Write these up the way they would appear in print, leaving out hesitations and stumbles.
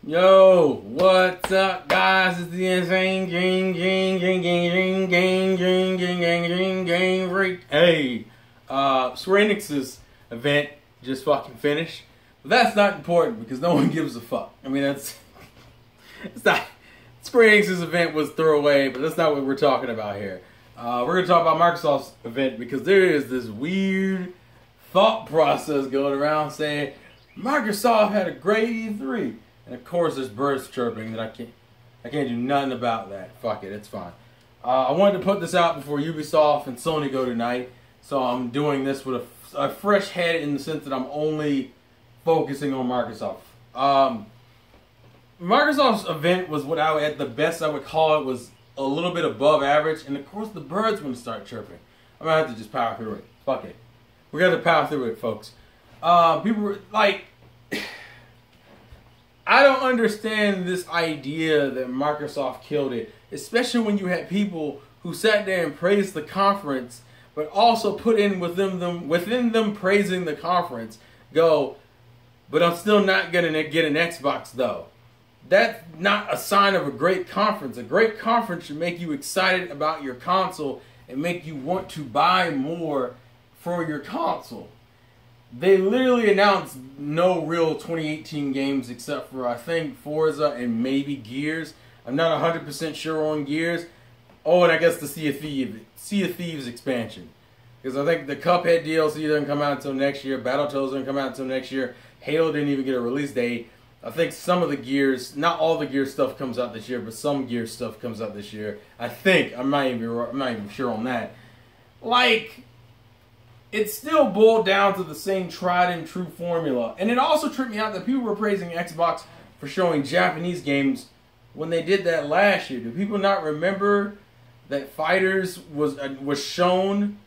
Yo, what's up, guys? It's the insane game freak. Hey, Square Enix's event just fucking finished. But that's not important because no one gives a fuck. I mean, it's not. Square Enix's event was throwaway, but that's not what we're talking about here. We're gonna talk about Microsoft's event because there is this weird thought process going around saying Microsoft had a great E3. And of course, there's birds chirping that I can't do nothing about that. Fuck it, it's fine. I wanted to put this out before Ubisoft and Sony go tonight, so I'm doing this with a fresh head in the sense that I'm only focusing on Microsoft. Microsoft's event was what at the best I would call it was a little bit above average, and of course the birds want to start chirping. I'm gonna have to just power through it. Fuck it, we're gonna power through it, folks. People were like. I don't understand this idea that Microsoft killed it, especially when you had people who sat there and praised the conference, but also put in within them praising the conference, go, but I'm still not gonna get an Xbox though. That's not a sign of a great conference. A great conference should make you excited about your console and make you want to buy more for your console. They literally announced no real 2018 games except for, I think, Forza and maybe Gears. I'm not 100% sure on Gears. Oh, and I guess the Sea of Thieves expansion. Because I think the Cuphead DLC doesn't come out until next year. Battletoads doesn't come out until next year. Halo didn't even get a release date. I think some of the Gears, not all the Gears stuff comes out this year, but some Gears stuff comes out this year. I think. I'm not even sure on that. Like, it still boiled down to the same tried and true formula. And it also tripped me out that people were praising Xbox for showing Japanese games when they did that last year. Do people not remember that Fighters was shown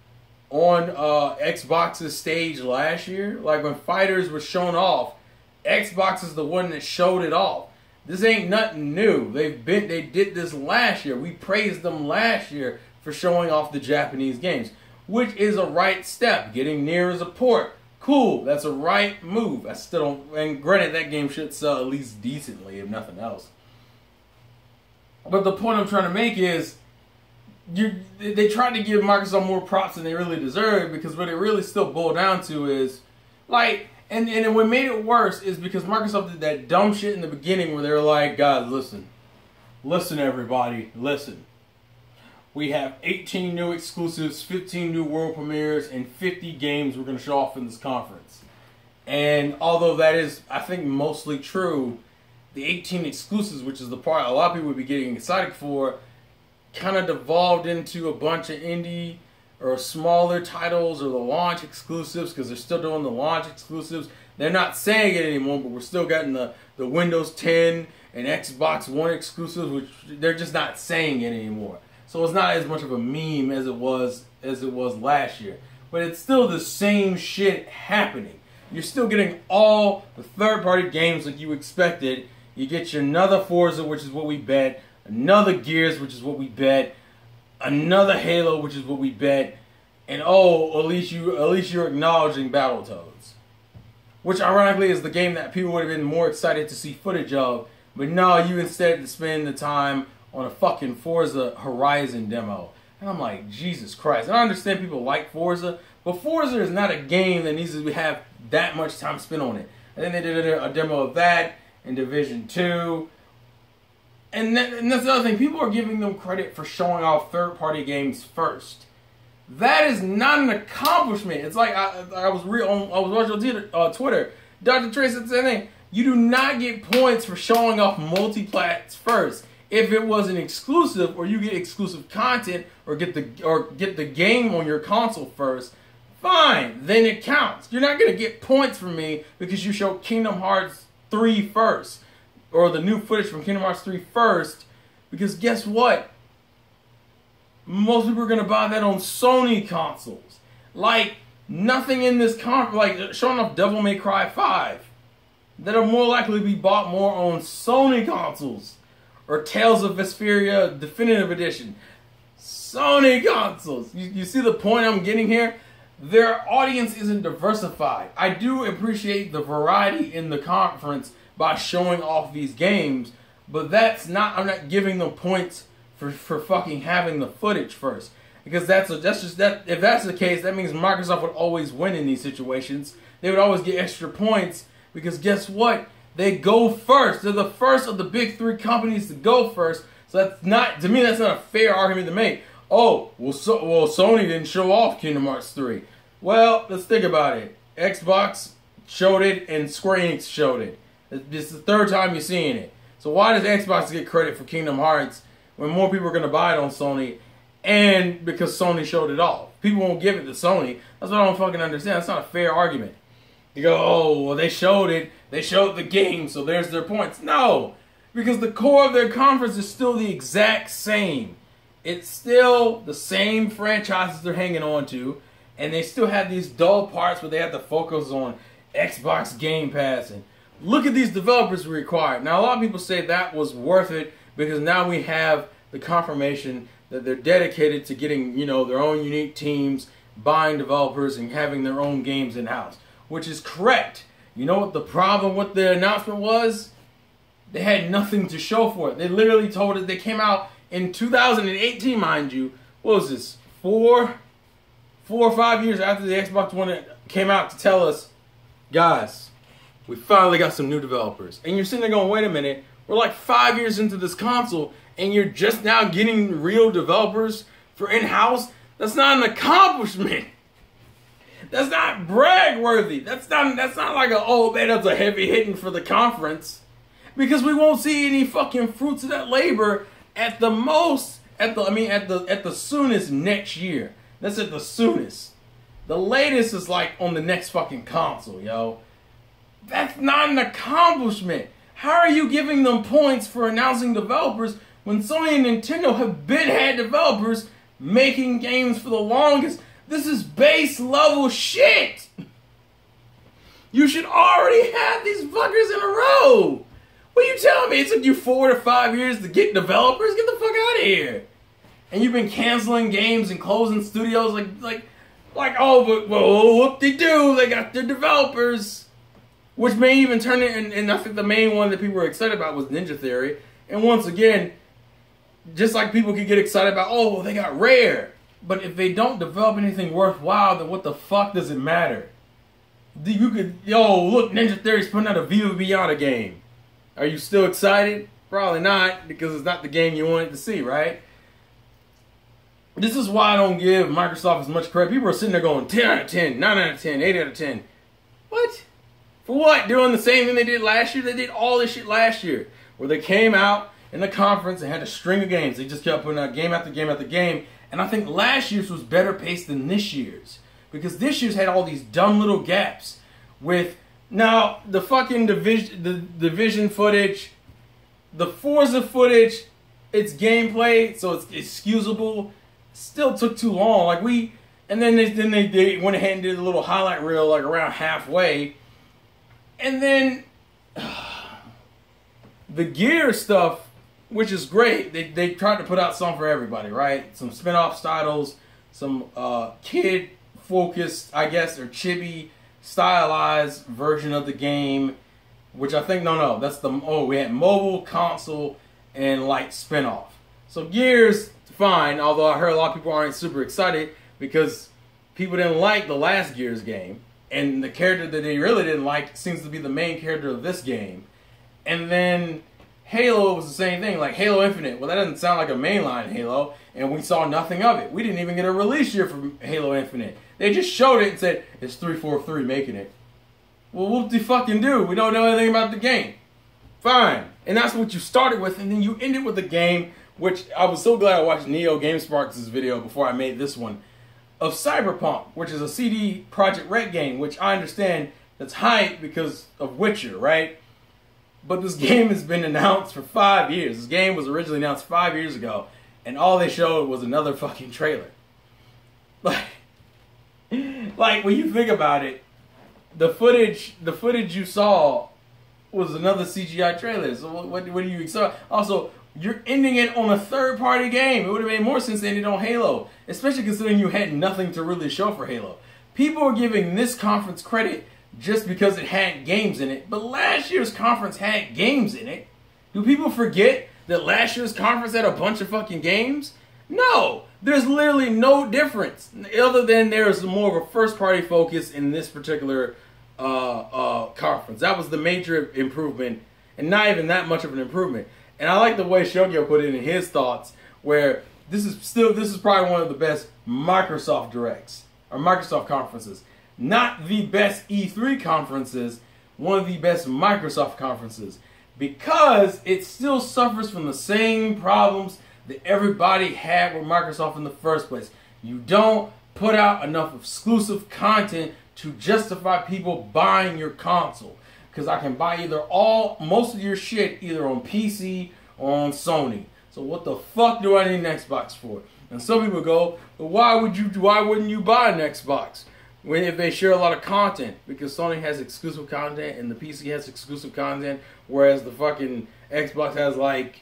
on Xbox's stage last year? Like when Fighters was shown off, Xbox is the one that showed it off. This ain't nothing new. They did this last year. We praised them last year for showing off the Japanese games, which is a right step. Getting near as a port. Cool, that's a right move. I still don't, and granted that game should sell at least decently, if nothing else. But the point I'm trying to make is, they tried to give Microsoft more props than they really deserve, because what it really still boiled down to is, like, and what made it worse is because Microsoft did that dumb shit in the beginning where they were like, guys, listen everybody, listen. We have 18 new exclusives, 15 new world premieres, and 50 games we're going to show off in this conference. And although that is, I think, mostly true, the 18 exclusives, which is the part a lot of people would be getting excited for, kind of devolved into a bunch of indie or smaller titles or the launch exclusives, because they're still doing the launch exclusives. They're not saying it anymore, but we're still getting the Windows 10 and Xbox One exclusives, which they're just not saying it anymore. So it's not as much of a meme as it was last year. But it's still the same shit happening. You're still getting all the third-party games like you expected. You get your another Forza, which is what we bet, another Gears, which is what we bet, another Halo, which is what we bet, and oh, at least you're acknowledging Battletoads, which ironically is the game that people would have been more excited to see footage of. But no, you instead spend the time on a fucking Forza Horizon demo. And I'm like, Jesus Christ. And I understand people like Forza, but Forza is not a game that needs to have that much time spent on it. And then they did a demo of that in Division 2. And that's the other thing. People are giving them credit for showing off third-party games first. That is not an accomplishment. It's like I was watching on Twitter. Dr. Trey said the same thing. You do not get points for showing off multiplats first. If it was an exclusive, or you get exclusive content, or get the game on your console first, fine, then it counts. You're not gonna get points from me because you show Kingdom Hearts 3 first, or the new footage from Kingdom Hearts 3 first, because guess what? Most people are gonna buy that on Sony consoles. Like, nothing in this like showing off Devil May Cry 5, that'll more likely be bought more on Sony consoles. Or Tales of Vesperia Definitive Edition. Sony consoles. You see the point I'm getting here? their audience isn't diversified. I do appreciate the variety in the conference by showing off these games, but that's not, I'm not giving them points for fucking having the footage first. Because that's just that, if that's the case, that means Microsoft would always win in these situations. They would always get extra points because guess what? They go first. They're the first of the big three companies to go first. So that's not, to me, that's not a fair argument to make. Oh, well, Sony didn't show off Kingdom Hearts 3. Well, let's think about it. Xbox showed it and Square Enix showed it. This is the third time you're seeing it. So why does Xbox get credit for Kingdom Hearts when more people are going to buy it on Sony and because Sony showed it off? People won't give it to Sony. That's what I don't fucking understand. That's not a fair argument. You go, oh, well, they showed it. They showed the game, so there's their points. No, because the core of their conference is still the exact same. It's still the same franchises they're hanging on to, and they still have these dull parts where they have to focus on Xbox Game Pass. And look at these developers we required. Now, a lot of people say that was worth it because now we have the confirmation that they're dedicated to getting, you know, their own unique teams, buying developers, and having their own games in-house, which is correct. You know what the problem with the announcement was? They had nothing to show for it. They literally told us, they came out in 2018, mind you. What was this? 4 or 5 years after the Xbox One came out to tell us, guys, we finally got some new developers. And you're sitting there going, wait a minute, we're like 5 years into this console and you're just now getting real developers for in-house? That's not an accomplishment. That's not brag worthy. That's not like a, oh man, that's a heavy hitting for the conference. Because we won't see any fucking fruits of that labor at the most, at the soonest next year. That's at the soonest. The latest is like on the next fucking console, yo. That's not an accomplishment. How are you giving them points for announcing developers when Sony and Nintendo have been had developers making games for the longest? This is base level shit. You should already have these fuckers in a row. What are you telling me? It took you 4 to 5 years to get developers? Get the fuck out of here. And you've been canceling games and closing studios like oh, but well, whoop-de-doo, they got their developers. Which may even turn it, and I think the main one that people were excited about was Ninja Theory. And once again, just like people could get excited about, oh, well, they got Rare. But if they don't develop anything worthwhile, then what the fuck does it matter? You could, yo, look, Ninja Theory's putting out a Viva Beyond game. Are you still excited? Probably not, because it's not the game you wanted to see, right? This is why I don't give Microsoft as much credit. People are sitting there going 10 out of 10, 9 out of 10, 8 out of 10. What? For what? Doing the same thing they did last year? They did all this shit last year, where they came out in the conference and had a string of games. They just kept putting out game after game after game. And I think last year's was better paced than this year's, because this year's had all these dumb little gaps with, now, the fucking Division footage, the Forza footage, it's gameplay, so it's excusable. Still took too long. Like and then they went ahead and did a little highlight reel like around halfway. And then the Gear stuff, which is great, they tried to put out something for everybody, right? Some spin-off titles, some kid-focused, I guess, or chibi stylized version of the game, which I think, no, that's we had mobile, console, and light spin-off. So Gears, fine, although I heard a lot of people aren't super excited because people didn't like the last Gears game, and the character that they really didn't like seems to be the main character of this game. And then Halo was the same thing, like Halo Infinite. Well, that doesn't sound like a mainline Halo, and we saw nothing of it. We didn't even get a release year for Halo Infinite. They just showed it and said, it's 343 making it. Well, whoop-de-fucking do. We don't know anything about the game. Fine. And that's what you started with, and then you ended with the game, which I was so glad I watched Neo GameSparks' video before I made this one, of Cyberpunk, which is a CD Projekt Red game, which I understand that's hype because of Witcher, right? But this game has been announced for 5 years. This game was originally announced 5 years ago, and all they showed was another fucking trailer. Like when you think about it, the footage you saw was another CGI trailer. So what do you expect? Also, you're ending it on a third-party game. It would have made more sense to end it on Halo, especially considering you had nothing to really show for Halo. People are giving this conference credit just because it had games in it, but last year's conference had games in it. Do people forget that last year's conference had a bunch of fucking games? No, there's literally no difference other than there's more of a first-party focus in this particular conference. That was the major improvement, and not even that much of an improvement. And I like the way Shogyo put it in his thoughts, where this is probably one of the best Microsoft Directs or Microsoft conferences. Not the best E3 conferences, one of the best Microsoft conferences, because it still suffers from the same problems that everybody had with Microsoft in the first place. You don't put out enough exclusive content to justify people buying your console. Because I can buy either most of your shit either on PC or on Sony. So what the fuck do I need an Xbox for? And some people go, well, why wouldn't you buy an Xbox if they share a lot of content? Because Sony has exclusive content and the PC has exclusive content, whereas the fucking Xbox has like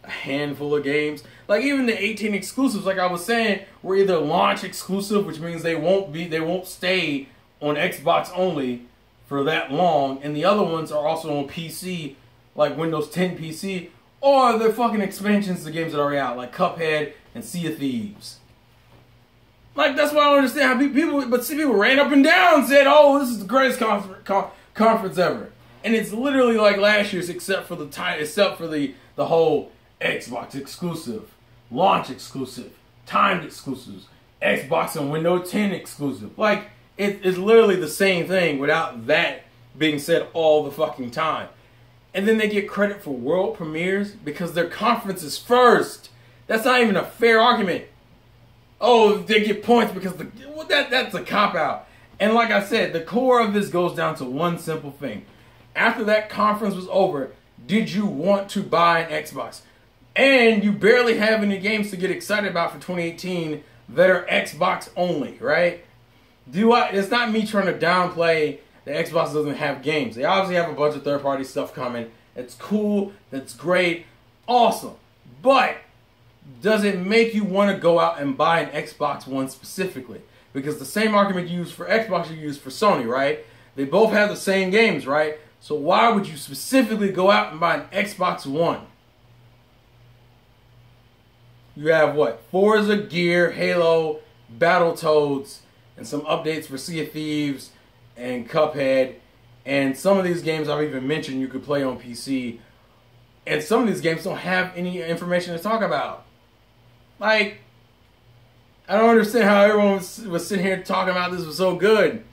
a handful of games. Like even the 18 exclusives, like I was saying, were either launch exclusive, which means they won't stay on Xbox only for that long, and the other ones are also on PC, like Windows 10 PC, or they're fucking expansions to games that are already out, like Cuphead and Sea of Thieves. Like, that's why I don't understand how people ran up and down and said, oh, this is the greatest conference ever. And it's literally like last year's, except for the whole Xbox exclusive, launch exclusive, timed exclusives, Xbox and Windows 10 exclusive. Like, it's literally the same thing without that being said all the fucking time. And then they get credit for world premieres because their conference is first. That's not even a fair argument. Oh, they get points because that's a cop-out. And like I said, the core of this goes down to one simple thing. After that conference was over, did you want to buy an Xbox? And you barely have any games to get excited about for 2018 that are Xbox only, right? It's not me trying to downplay that Xbox doesn't have games. They obviously have a bunch of third-party stuff coming. That's cool. That's great. Awesome. But does it make you want to go out and buy an Xbox One specifically? Because the same argument you use for Xbox you use for Sony, right? They both have the same games, right? So why would you specifically go out and buy an Xbox One? You have what? Forza, Gear, Halo, Battletoads, and some updates for Sea of Thieves and Cuphead. And some of these games I've even mentioned you could play on PC. And some of these games don't have any information to talk about. Like, I don't understand how everyone was sitting here talking about this was so good.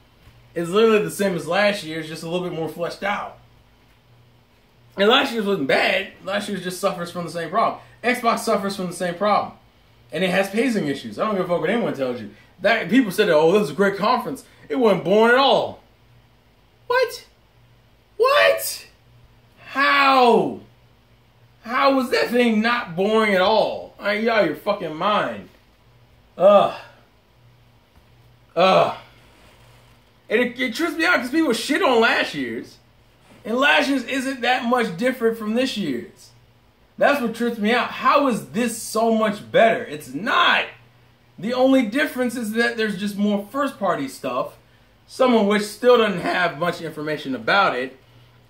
It's literally the same as last year's, just a little bit more fleshed out. And last year's wasn't bad. Last year's just suffers from the same problem. Xbox suffers from the same problem. And it has pacing issues. I don't give a fuck what anyone tells you. That people said, oh, this is a great conference. It wasn't boring at all. What? What? How? How was that thing not boring at all? I mean, you out of your fucking mind. And it trips me out because people shit on last year's. And last year's isn't that much different from this year's. That's what trips me out. How is this so much better? It's not. The only difference is that there's just more first-party stuff, some of which still doesn't have much information about it.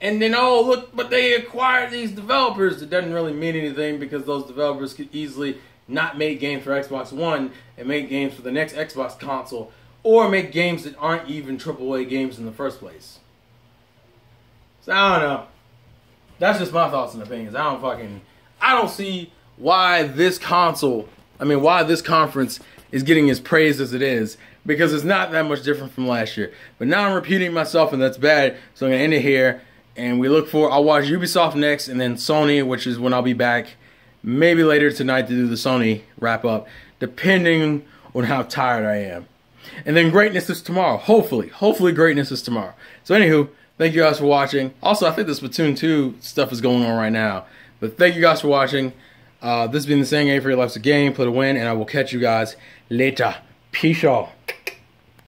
And then, oh, look, but they acquired these developers. It doesn't really mean anything because those developers could easily not make games for Xbox One and make games for the next Xbox console, or make games that aren't even AAA games in the first place. So, I don't know. That's just my thoughts and opinions. I don't see why this why this conference is getting as praised as it is, because it's not that much different from last year. But now I'm repeating myself, and that's bad, so I'm going to end it here. And I'll watch Ubisoft next, and then Sony, which is when I'll be back, maybe later tonight to do the Sony wrap-up, depending on how tired I am. And then greatness is tomorrow, hopefully. Hopefully greatness is tomorrow. So anywho, thank you guys for watching. Also, I think the Splatoon 2 stuff is going on right now. But thank you guys for watching. This has been the Saying A for Your Life's a Game. Play to win, and I will catch you guys later. Peace out.